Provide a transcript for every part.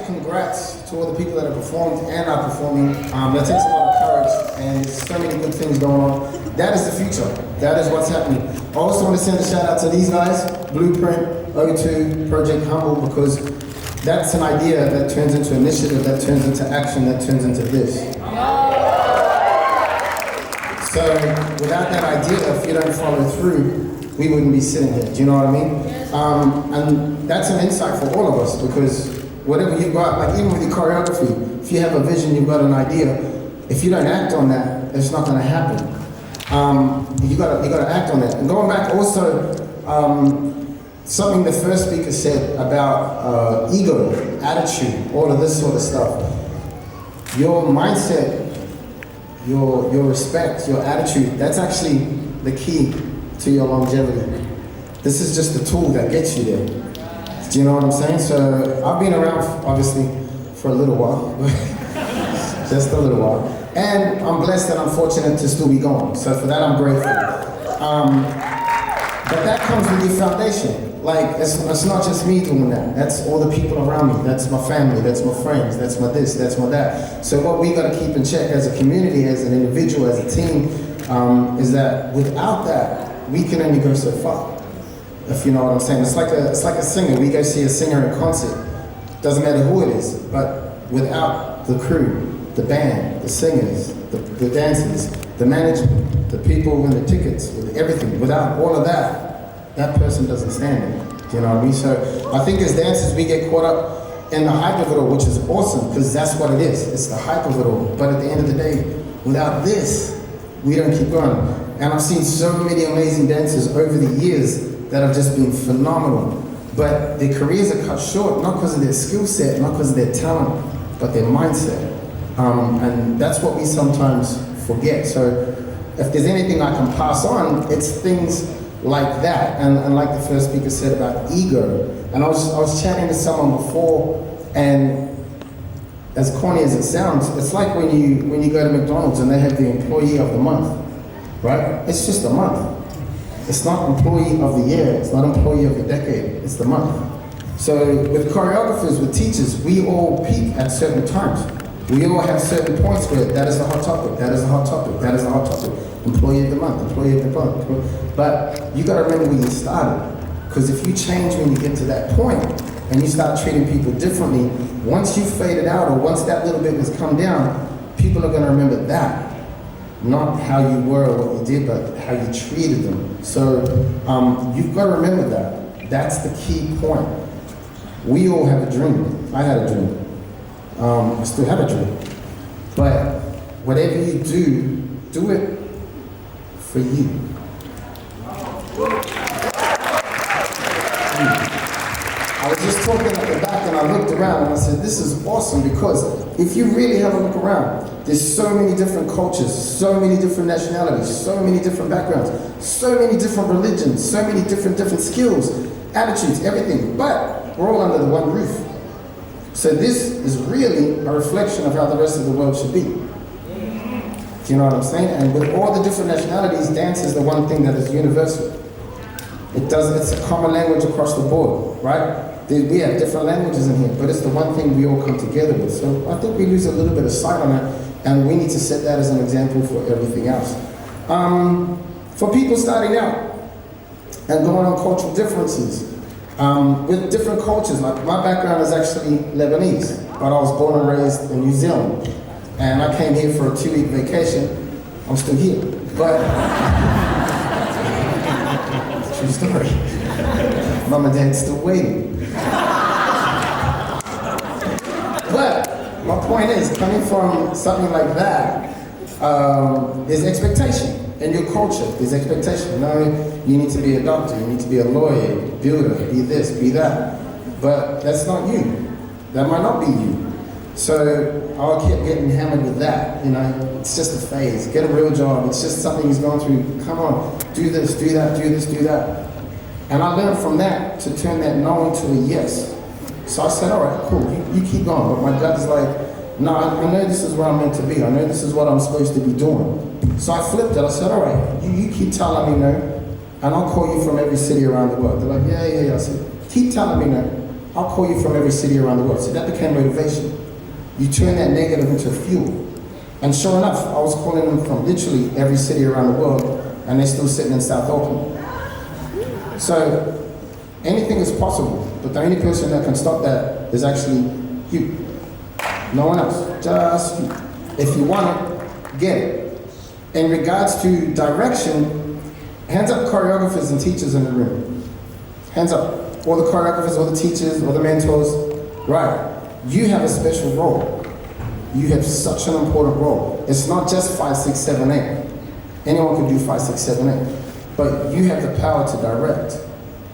massive congrats to all the people that have performed and are performing. That takes a lot of courage, and there's so many good things going on. That is the future. That is what's happening. I also want to send a shout out to these guys, Blueprint, O2, Project Humble, because that's an idea that turns into initiative, that turns into action, that turns into this. So without that idea, if you don't follow through, we wouldn't be sitting here. Do you know what I mean? And that's an insight for all of us, because whatever you've got, like even with your choreography, if you have a vision, you've got an idea, if you don't act on that, it's not going to happen. You got to act on that. And going back also, something the first speaker said about ego, attitude, all of this sort of stuff. Your mindset, your respect, your attitude, that's actually the key to your longevity. This is just the tool that gets you there. Do you know what I'm saying? So I've been around, obviously, for a little while, just a little while. And I'm blessed and I'm fortunate to still be going. So for that, I'm grateful. But that comes with your foundation. Like, it's not just me doing that. That's all the people around me. That's my family, that's my friends, that's my this, that's my that. So what we gotta keep in check as a community, as an individual, as a team, is that without that, we can only go so far. If you know what I'm saying. It's like a singer. We go see a singer in concert. Doesn't matter who it is, but without the crew, the band, the singers, the dancers, the management, the people with the tickets, with everything, without all of that, that person doesn't stand it. Do you know what I mean? So I think as dancers, we get caught up in the hype of it all, which is awesome, because that's what it is. It's the hype of it all. But at the end of the day, without this, we don't keep going. And I've seen so many amazing dancers over the years that have just been phenomenal. But their careers are cut short, not because of their skill set, not because of their talent, but their mindset. And that's what we sometimes forget. So if there's anything I can pass on, it's things like that. And like the first speaker said about ego. And I was chatting to someone before, and as corny as it sounds, it's like when you go to McDonald's and they have the employee of the month, right? It's just a month. It's not employee of the year, it's not employee of the decade, it's the month. So with choreographers, with teachers, we all peak at certain times. We all have certain points where that is the hot topic, that is the hot topic, that is the hot topic. Employee of the month, employee of the month. But you gotta remember where you started. Because if you change when you get to that point, and you start treating people differently, once you fade it out, or once that little bit has come down, people are gonna remember that. Not how you were or what you did, but how you treated them. So you've got to remember that. That's the key point. We all have a dream. I had a dream. I still have a dream. But whatever you do it for you. I was just talking at the back and I looked around and I said, this is awesome, because if you really have a look around, there's so many different cultures, so many different nationalities, so many different backgrounds, so many different religions, so many different skills, attitudes, everything, but we're all under the one roof. So this is really a reflection of how the rest of the world should be. Do you know what I'm saying? And with all the different nationalities, dance is the one thing that is universal. It's a common language across the board, right? We have different languages in here, but it's the one thing we all come together with. So I think we lose a little bit of sight on it, and we need to set that as an example for everything else. For people starting out and going on cultural differences, with different cultures, like my background is actually Lebanese, but I was born and raised in New Zealand. And I came here for a 2-week vacation. I'm still here, but true story. Mom and Dad's still waiting. But my point is, coming from something like that, there's expectation. In your culture, there's expectation. You need to be a doctor, you need to be a lawyer, builder, be this, be that. But that's not you. That might not be you. So I kept getting hammered with that. It's just a phase. Get a real job. It's just something he's going through. Come on, do this, do that, do this, do that. And I learned from that to turn that no into a yes. So I said, all right, cool, you keep going. But my gut is like, no, I know this is where I'm meant to be. I know this is what I'm supposed to be doing. So I flipped it. I said, all right, you keep telling me no, and I'll call you from every city around the world. They're like, yeah. I said, keep telling me no. I'll call you from every city around the world. So that became motivation. You turn that negative into fuel. And sure enough, I was calling them from literally every city around the world, and they're still sitting in South Auckland. So anything is possible, but the only person that can stop that is actually you. No one else, just you. If you want it, get it. In regards to direction, hands up choreographers and teachers in the room. Hands up. All the choreographers, all the teachers, all the mentors. Right. You have a special role. You have such an important role. It's not just 5, 6, 7, 8. Anyone can do 5, 6, 7, 8. But you have the power to direct.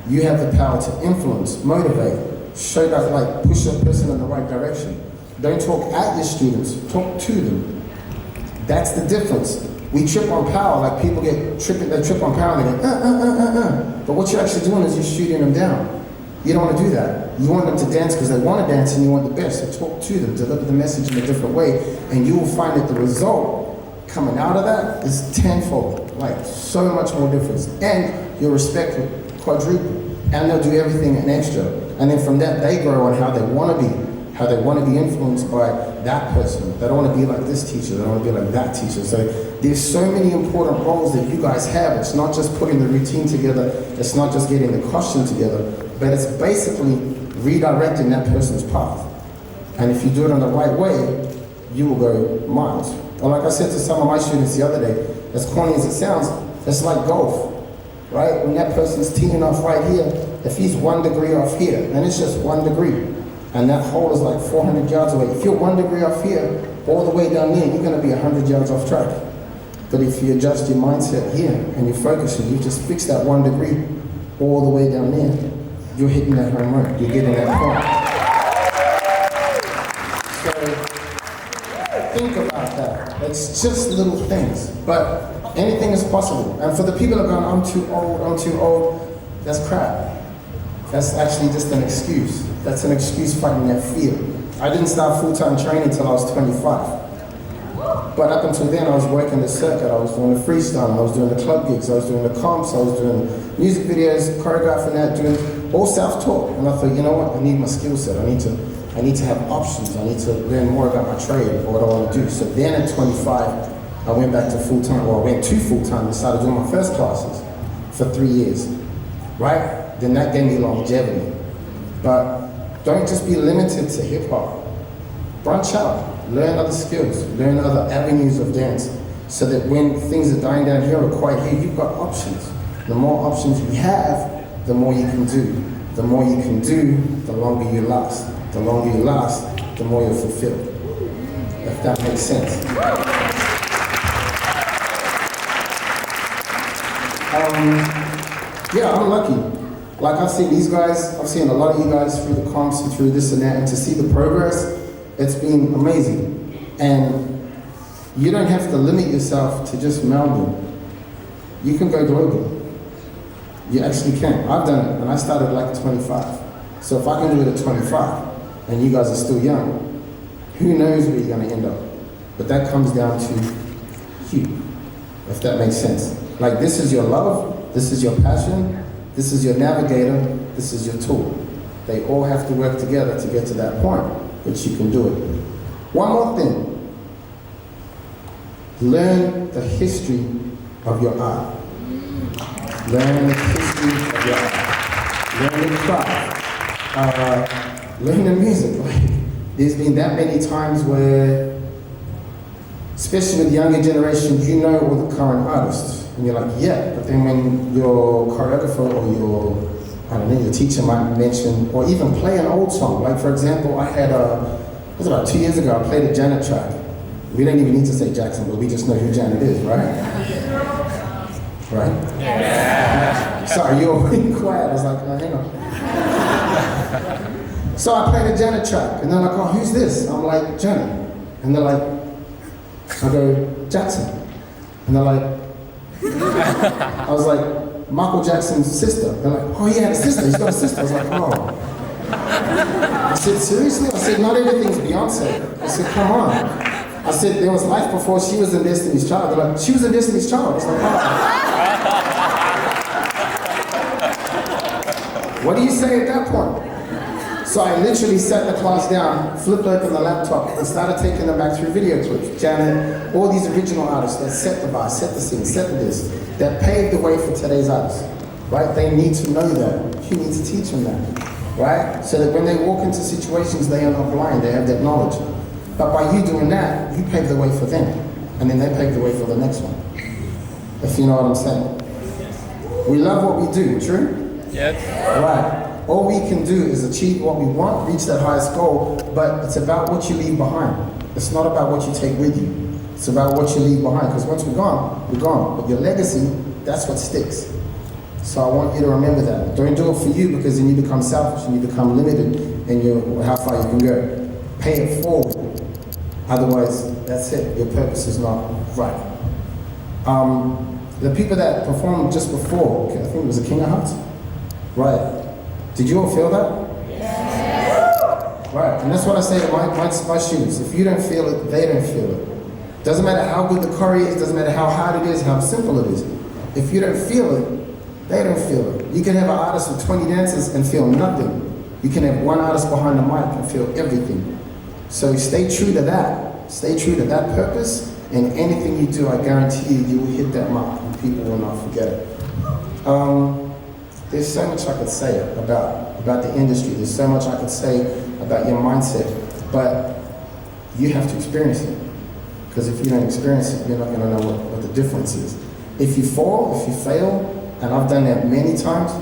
You have the power to influence, motivate, show that, like, push a person in the right direction. Don't talk at your students, talk to them. That's the difference. We trip on power, like people they trip on power and they go, But what you're actually doing is you're shooting them down. You don't want to do that. You want them to dance because they want to dance and you want the best. So talk to them, deliver the message in a different way, and you will find that the result coming out of that is tenfold, like so much more difference. And your respect will quadruple, and they'll do everything an extra. And then from that, they grow on how they want to be influenced by that person. They don't want to be like this teacher, they don't want to be like that teacher. So there's so many important roles that you guys have. It's not just putting the routine together, it's not just getting the costume together, but it's basically redirecting that person's path. And if you do it in the right way, you will go miles. Or like I said to some of my students the other day, as corny as it sounds, it's like golf, right? When that person's teeing off right here, if he's 1 degree off here, and it's just 1 degree, and that hole is like 400 yards away. If you're 1 degree off here, all the way down there, you're gonna be 100 yards off track. But if you adjust your mindset here, and you focus, and you just fix that 1 degree all the way down there, you're hitting that home run, you're getting that point. So, think about that. It's just little things, but anything is possible. And for the people that are going, I'm too old, that's crap. That's actually just an excuse. That's an excuse fighting that fear. I didn't start full-time training until I was 25. But up until then, I was working the circuit. I was doing the freestyle, I was doing the club gigs, I was doing the comps, I was doing music videos, choreographing that, doing all self-taught. And I thought, you know what, I need my skill set. I need to have options. I need to learn more about my trade or what I want to do. So then at 25, I went back to full-time, or I went to full-time and started doing my first classes for 3 years, right? Then that gave me longevity. But don't just be limited to hip-hop. Branch out, learn other skills, learn other avenues of dance, so that when things are dying down here or quiet here, you've got options. The more options you have, the more you can do. The more you can do, the longer you last. The longer you last, the more you're fulfilled. If that makes sense. Yeah, I'm lucky. Like I've seen these guys, I've seen a lot of you guys through the comps and through this and that, and to see the progress, it's been amazing. And you don't have to limit yourself to just Melbourne. You can go global. You actually can. I've done it, and I started like at 25. So if I can do it at 25, and you guys are still young, who knows where you're gonna end up? But that comes down to you, if that makes sense. Like, this is your love, this is your passion, this is your navigator, this is your tool. They all have to work together to get to that point, but you can do it. One more thing. Learn the history of your art. Learn the history of your art. Learn the craft. Learn the music. Like, there's been that many times where, especially with the younger generation, you know all the current artists. And you're like, yeah, but then when your choreographer or your teacher might mention, or even play an old song. Like, for example, I had it was about 2 years ago, I played a Janet track. We don't even need to say Jackson, but we just know who Janet is, right? Right? Yeah. Sorry, you were being quiet. I was like, hang on. So I played a Janet track, and they're like, oh, who's this? I'm like, Janet. And they're like, I go, Jackson. And they're like, I was like, Michael Jackson's sister. They're like, oh, he had a sister, he's got a sister. I was like, oh. I said, seriously? I said, not everything's Beyonce. I said, come on. I said, there was life before she was in Destiny's Child. They're like, she was in Destiny's Child. I was like, oh. What do you say at that point? So I literally sat the class down, flipped open the laptop, and started taking them back through video clips. Janet, all these original artists that set the bar, set the scene, set the this, that paved the way for today's artists, right? They need to know that. You need to teach them that, right? So that when they walk into situations, they are not blind, they have that knowledge. But by you doing that, you pave the way for them, and then they pave the way for the next one. If you know what I'm saying. We love what we do, true? Yes. Right. All we can do is achieve what we want, reach that highest goal, but it's about what you leave behind. It's not about what you take with you. It's about what you leave behind, because once we're gone, we're gone. But your legacy, that's what sticks. So I want you to remember that. Don't do it for you, because then you become selfish and you become limited in how far you can go. Pay it forward. Otherwise, that's it. Your purpose is not right. The people that performed just before, I think it was the King of Hearts. Right. Did you all feel that? Yes. Right, and that's what I say to my students. If you don't feel it, they don't feel it. Doesn't matter how good the choreo is, doesn't matter how hard it is, how simple it is. If you don't feel it, they don't feel it. You can have an artist with 20 dancers and feel nothing. You can have one artist behind the mic and feel everything. So stay true to that. Stay true to that purpose, and anything you do, I guarantee you will hit that mark and people will not forget it. There's so much I could say about the industry. There's so much I could say about your mindset, but you have to experience it. Because if you don't experience it, you're not going to know what the difference is. If you fall, if you fail, and I've done that many times,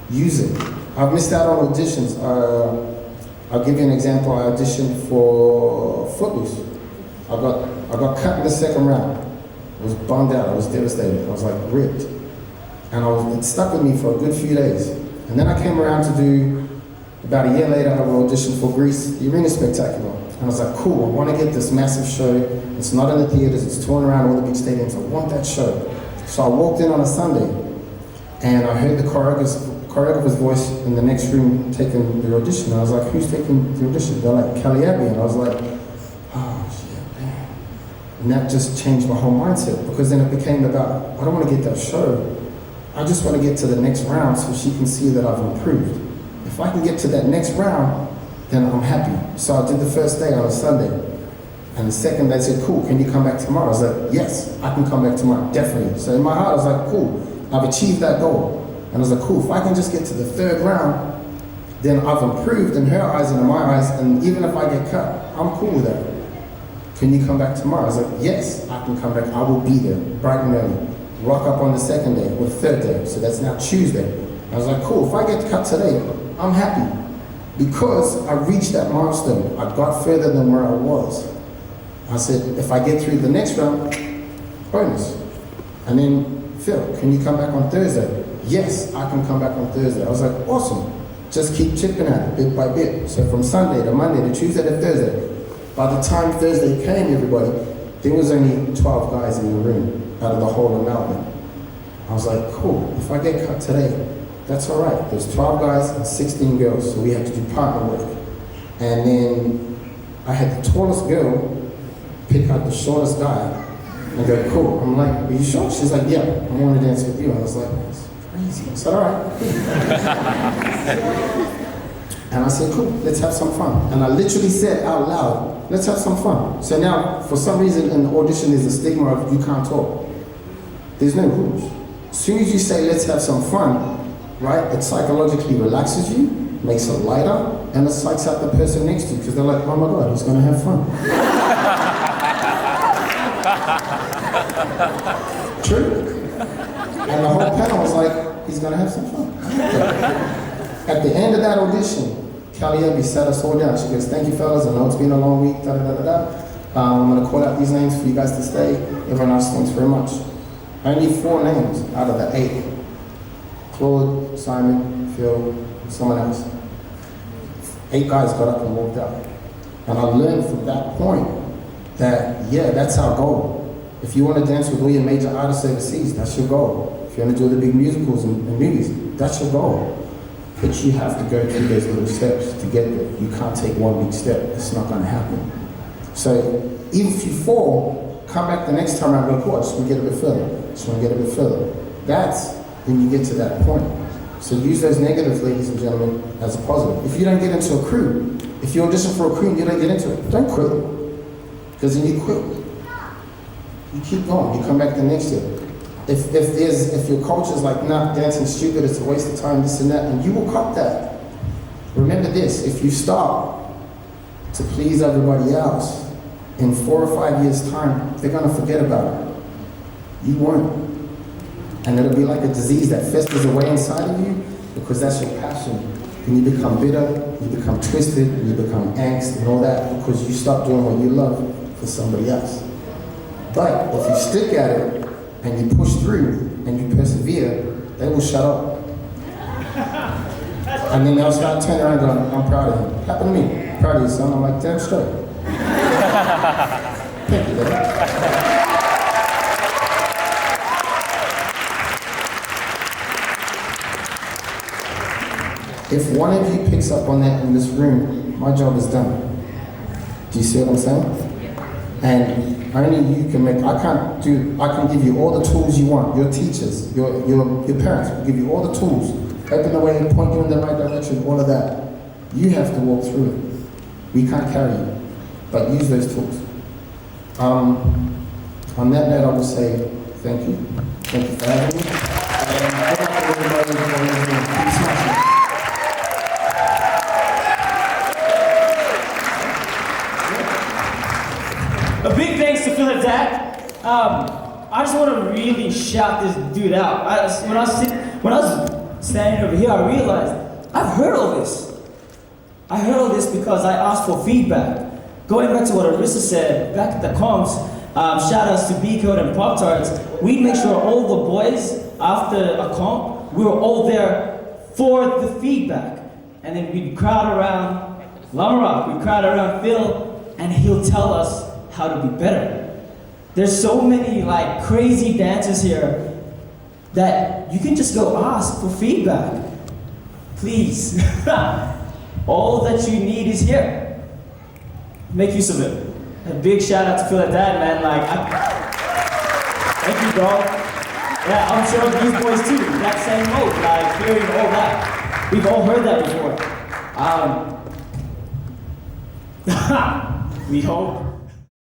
use it. I've missed out on auditions. I'll give you an example. I auditioned for Footloose. I got cut in the second round. I was bummed out. I was devastated. I was like ripped. And it stuck with me for a good few days. And then I came around to do, about a year later, I auditioned for Greece, the Arena Spectacular. And I was like, cool, I want to get this massive show. It's not in the theaters, it's touring around all the big stadiums. I want that show. So I walked in on a Sunday, and I heard the choreographer's voice in the next room taking the audition. And I was like, who's taking the audition? They're like, Kelly Abbey. And I was like, oh, shit, man. And that just changed my whole mindset, because then it became about, I don't want to get that show. I just want to get to the next round so she can see that I've improved. If I can get to that next round, then I'm happy. So I did the first day on a Sunday. And the second they said, cool, can you come back tomorrow? I was like, yes, I can come back tomorrow, definitely. So in my heart, I was like, cool, I've achieved that goal. And I was like, cool, if I can just get to the third round, then I've improved in her eyes and in my eyes, and even if I get cut, I'm cool with that. Can you come back tomorrow? I was like, yes, I can come back, I will be there, bright and early. Rock up on the second day, or the third day, so that's now Tuesday. I was like, cool, if I get cut today, I'm happy. Because I reached that milestone, I got further than where I was. I said, if I get through the next round, bonus. And then, Phil, can you come back on Thursday? Yes, I can come back on Thursday. I was like, awesome. Just keep chipping at it, bit by bit. So from Sunday to Monday to Tuesday to Thursday. By the time Thursday came, everybody, there was only 12 guys in the room out of the whole of Melbourne. I was like, cool, if I get cut today, that's all right. There's 12 guys and 16 girls, so we had to do partner work. And then I had the tallest girl pick out the shortest guy and go, cool. I'm like, are you sure? She's like, yeah, I want to dance with you. I was like, that's crazy. I said, all right. And I said, cool, let's have some fun. And I literally said out loud, let's have some fun. So now, for some reason in the audition, there's a stigma of you can't talk. There's no rules. As soon as you say, let's have some fun, right, it psychologically relaxes you, makes it lighter, and it psychs out the person next to you, because they're like, oh my God, he's gonna have fun. True. And the whole panel was like, he's gonna have some fun. At the end of that audition, Kelly Abbey sat us all down. She goes, thank you fellas, I know it's been a long week, da da da da. I'm gonna call out these names for you guys to stay. Everyone else, thanks very much. Only 4 names out of the 8. Claude, Simon, Phil, someone else. 8 guys got up and walked out. And I learned from that point that, yeah, that's our goal. If you want to dance with all your major artists overseas, that's your goal. If you want to do the big musicals and movies, that's your goal. But you have to go through those little steps to get there. You can't take one big step. It's not going to happen. So even if you fall, come back the next time around and go, cool, I just want to get a bit further. Just want to get a bit further. That's when you get to that point. So use those negatives, ladies and gentlemen, as a positive. If you don't get into a crew, if you audition for a crew and you don't get into it, don't quit. Because then you quit. You keep going, you come back the next year. If your culture's like, nah, dancing's stupid, it's a waste of time, this and that, and you will cop that. Remember this, if you start to please everybody else, in 4 or 5 years' time, they're gonna forget about it. You won't. And it'll be like a disease that festers away inside of you because that's your passion. And you become bitter, you become twisted, and you become angst and all that because you stop doing what you love for somebody else. But if you stick at it and you push through and you persevere, they will shut up. And then they'll start turning around going, I'm proud of him. Happened to me. Proud of you, son. I'm like, damn straight. Thank you, Dad. If one of you picks up on that in this room, my job is done. Do you see what I'm saying? And only you can make, I can give you all the tools you want. Your teachers, your parents will give you all the tools. Open the way, point you in the right direction, all of that. You have to walk through it. We can't carry you, but use those tools. On that note, I will say thank you. Thank you for having me. And good luck to everybody. Keep smashing. A big thanks to Haddad. I just want to really shout this dude out. When I was standing over here, I realized I've heard all this. I heard all this because I asked for feedback. Going back to what Arissa said, back at the comps, shout outs to B-Code and Pop-Tarts, we make sure all the boys, after a comp, we were all there for the feedback. And then we'd crowd around Lamarock, we'd crowd around Phil, and he'll tell us how to be better. There's so many like crazy dancers here that you can just go ask for feedback. Please. All that you need is here. Make use of it. A big shout out to Phil Haddad, man. Thank you, dog. Yeah, I'm sure these boys too, that same mode, like hearing all that. We've all heard that before. We hope